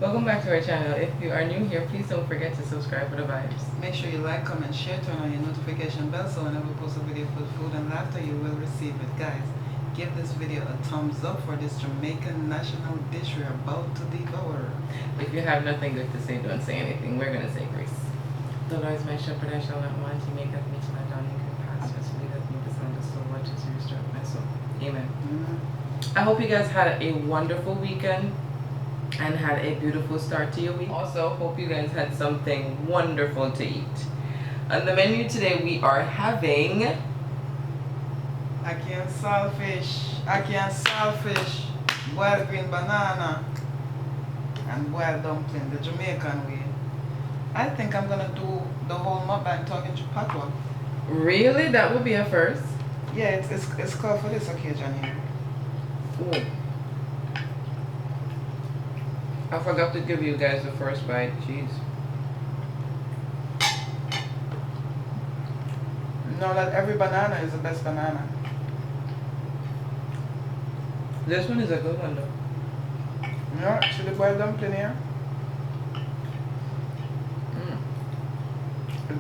Welcome back to our channel. If you are new here, please don't forget to subscribe for the vibes. Make sure you like, comment, share, turn on your notification bell so whenever we post a video for food and laughter, you will receive it. Guys, give this video a thumbs up for this Jamaican national dish we're about to devour. If you have nothing good to say, don't say anything. We're going to say grace. The Lord is my shepherd, I shall not want. He maketh me to lie down in green pastures. He leadeth me beside the still waters. He restoreth my soul. Amen. I hope you guys had a wonderful weekend and had a beautiful start to your week. Also, hope you guys had something wonderful to eat. On the menu today, we are having Ackee and saltfish, boiled green banana, and boiled dumpling, the Jamaican way. I think I'm gonna do the whole mukbang talking to patois. Really? That would be a first? Yeah, it's called for this occasion here. Ooh. I forgot to give you guys the first bite. Jeez. Know that every banana is the best banana. This one is a good one though. Yeah, see the boiled dumpling here?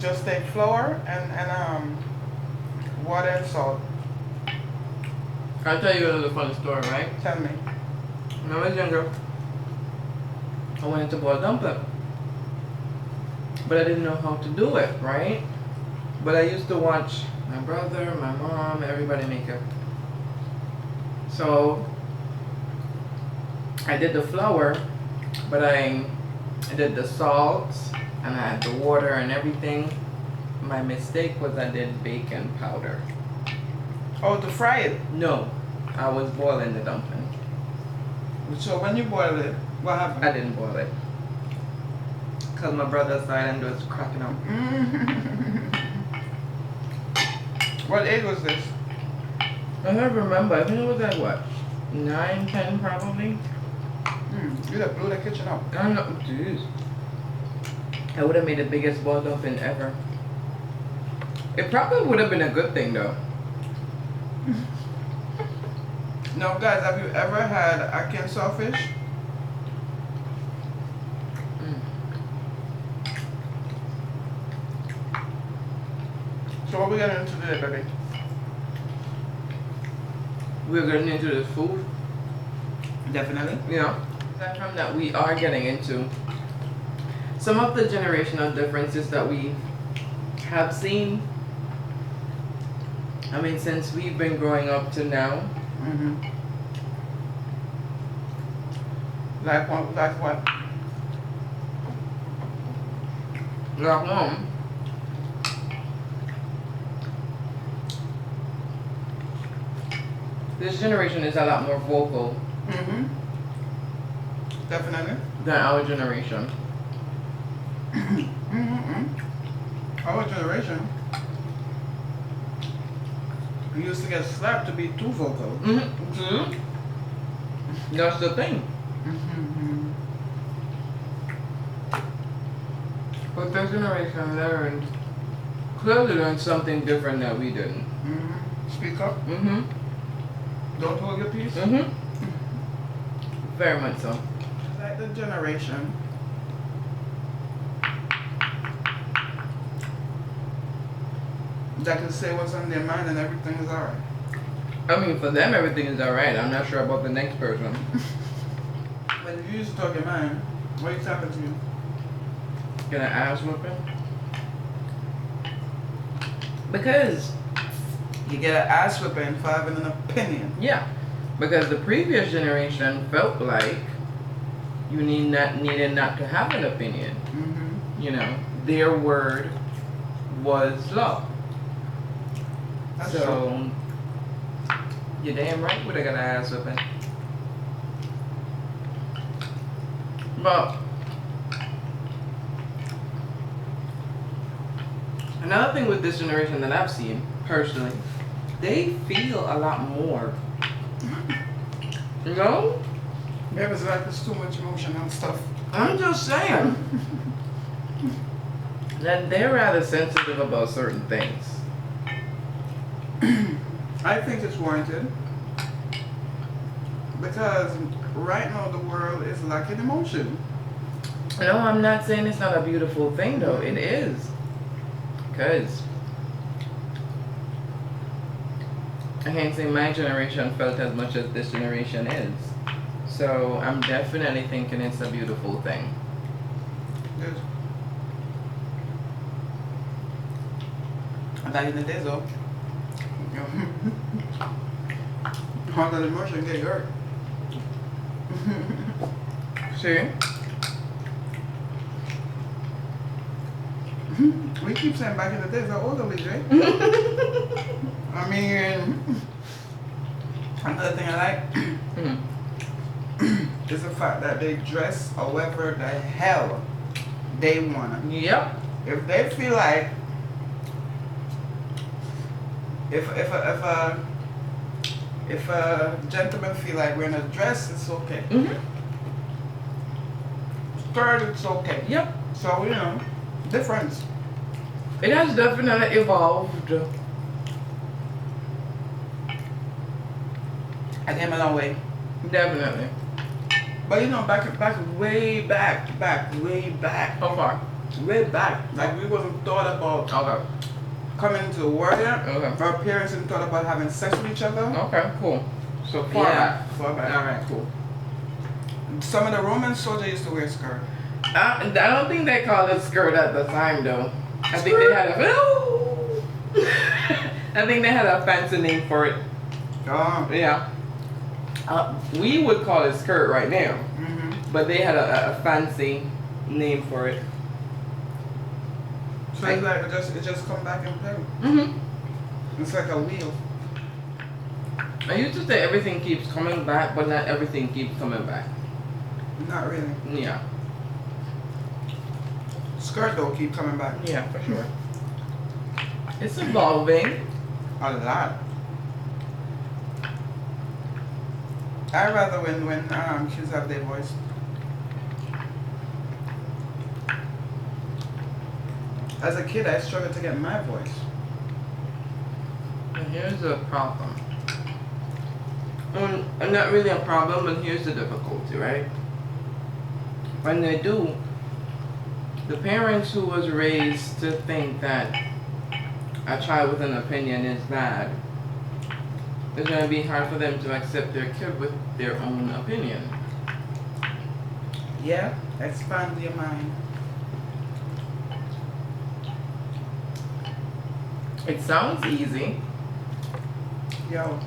Just take flour and water and salt. I'll tell you another funny story, right? Tell me. When I was younger, I wanted to boil dumpling. But I didn't know how to do it, right? But I used to watch my brother, my mom, everybody make it. So I did the flour, but I did the salt and I had the water and everything. My mistake was I did bacon powder. Oh, to fry it. No, I was boiling the dumpling. So when you boil it, what happened? I didn't boil it. Because my brother's side was cracking up. What age was this? I don't remember. I think it was like what? 9, 10 probably? You have blew the kitchen up. I don't know. Jeez. I would have made the biggest boiled dumpling ever. It probably would have been a good thing though. Now guys, have you ever had ackee and saltfish? So what we getting into today, baby? We're getting into this food. Definitely. Yeah. Aside from that, we are getting into some of the generational differences that we have seen. I mean, since we've been growing up to now. Like what? Like what? Like mom. This generation is a lot more vocal Definitely. than our generation. Our generation, we used to get slapped to be too vocal. That's the thing. But this generation clearly learned something different that we didn't. Speak up. Don't hold your peace. Very much so. Like the generation that can say what's on their mind and everything is alright. I mean, for them everything is alright. I'm not sure about the next person. When you used to talk your mind, what are you talking to you? Get an ass whooping? Because You get an ass whipping for having an opinion. yeah, because the previous generation felt like you needed not to have an opinion. You know, their word was law. That's so true. you're damn right would have got an ass whipping. But another thing with this generation that I've seen personally, they feel a lot more. You know? Maybe it's like there's too much emotion and stuff. I'm just saying that they're rather sensitive about certain things. I think it's warranted because right now the world is lacking emotion. No, I'm not saying it's not a beautiful thing though. It is. Because I can't say my generation felt as much as this generation is. So I'm definitely thinking it's a beautiful thing. Good. Back in the days though, all the emotion get hurt. See? We keep saying back in the days, how old are we, Jay? I mean, another thing I like is the fact that they dress however the hell they wanna. Yep. If they feel like, if a gentleman feel like wearing a dress, it's okay. Skirt, it's okay. Yep. So you know, difference. It has definitely evolved. I came a long way. Definitely. But you know, way back. How far? Way back. Like we wasn't thought about Okay. coming to the world yet. Okay. Our parents didn't thought about having sex with each other. Okay, cool. So far back. Far back. Alright, cool. Some of the Roman soldiers used to wear skirt. I don't think they called it skirt at the time though. I think they had I think they had a fancy name for it. Oh. Yeah. We would call it skirt right now, but they had a fancy name for it. So it's like it just come back and play. It's like a wheel. I used to say everything keeps coming back, but not everything keeps coming back. Not really. Yeah. Skirt though keep coming back. Yeah, for sure. It's evolving. A lot. I rather when kids have their voice. As a kid, I struggled to get my voice. And here's the problem. And not really a problem, but here's the difficulty, right? When they do, the parents who was raised to think that a child with an opinion is bad, it's going to be hard for them to accept their kid with their own opinion. Yeah, expand your mind. It sounds easy. Yo,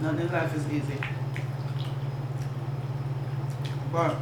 nothing in life is easy. But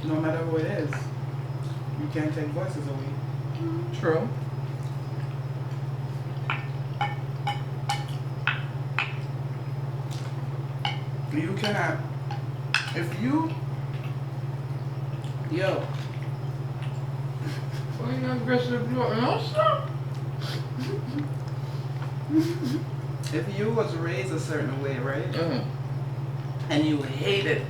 no matter who it is, you can't take voices away. True. You cannot. If you, yo, Well, you got aggressive no, stop. if you was raised a certain way, right? And you hated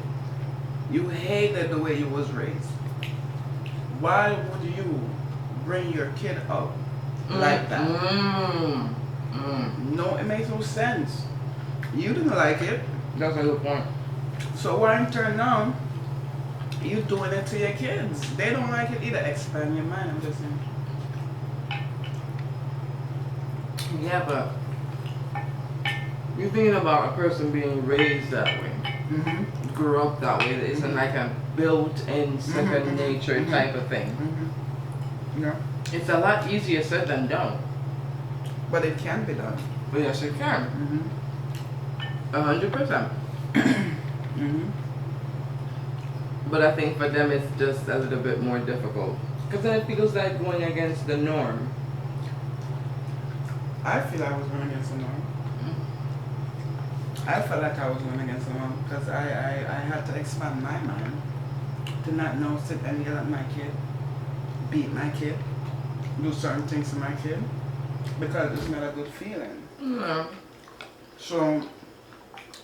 the way you was raised, why would you bring your kid up like that? No, it makes no sense. You didn't like it. That's a good point. So why in turn now you doing it to your kids? They don't like it either. Expand your mind, I'm just saying. Yeah, but you're thinking about a person being raised that way, grew up that way. It isn't like a built-in second nature type of thing. Yeah. It's a lot easier said than done. But it can be done. But yes, it can. 100%. But I think for them it's just a little bit more difficult. Because then it feels like going against the norm. I feel I was going against the norm. I felt like I was going against the norm because I had to expand my mind to not know, sit and yell at my kid, beat my kid, do certain things to my kid because it's not a good feeling. No. So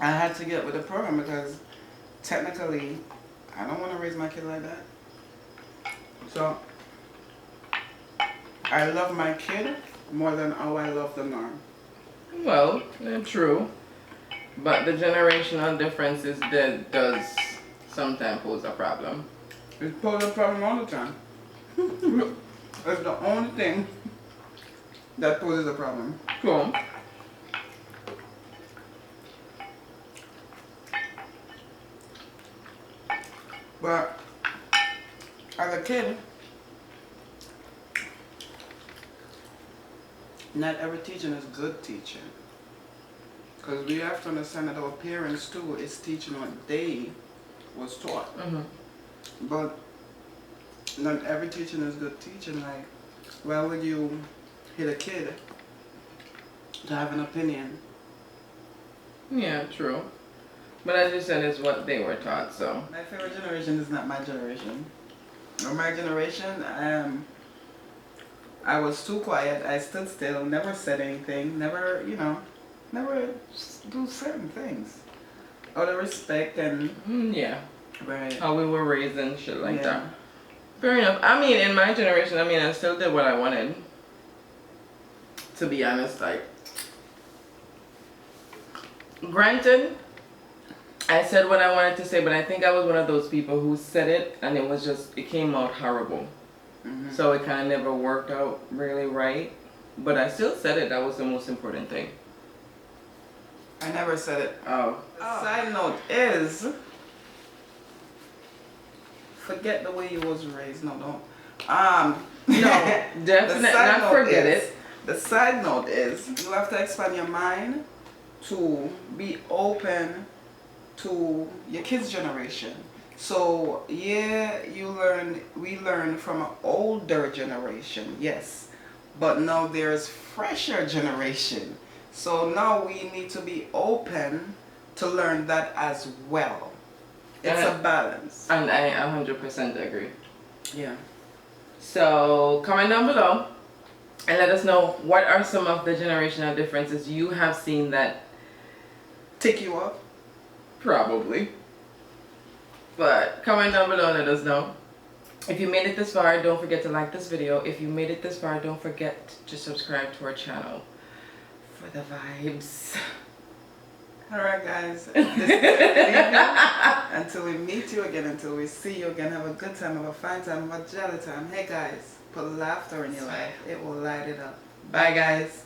I had to get with the program because technically I don't want to raise my kid like that. So I love my kid more than how I love the norm. Well, true. But the generational differences that does sometimes pose a problem. It poses a problem all the time. It's the only thing that poses a problem. Cool. But as a kid, not every teaching is good teaching. Because we have to understand that our parents too is teaching what they was taught. But not every teaching is good teaching. Like, why would you hit a kid to have an opinion? Yeah, true. But as you said, it's what they were taught, so. My favorite generation is not my generation. Or my generation, I was too quiet. I stood still, never said anything, never, never do certain things. Out of respect and... Yeah. Right. How we were raised and shit like that. Fair enough. I mean, in my generation, I still did what I wanted. To be honest, like... Granted, I said what I wanted to say, but I think I was one of those people who said it and it came out horrible. So it kind of never worked out really right. But I still said it. That was the most important thing. I never said it. Oh. Side note is, forget the way you was raised. No, don't. No, definitely not forget it. The side note is, you have to expand your mind to be open to your kids' generation. So yeah, we learned from an older generation, yes, but now there's fresher generation. So now we need to be open to learn that as well. It's a balance. And I 100% agree. Yeah. So comment down below and let us know what are some of the generational differences you have seen that tick you off. Probably. But comment down below and let us know. If you made it this far, don't forget to like this video. If you made it this far, don't forget to subscribe to our channel for the vibes. Alright guys, this is the until we meet you again, until we see you again, have a good time, have a fine time, have a jolly time. Hey guys, put laughter in your life. It will light it up. Bye guys.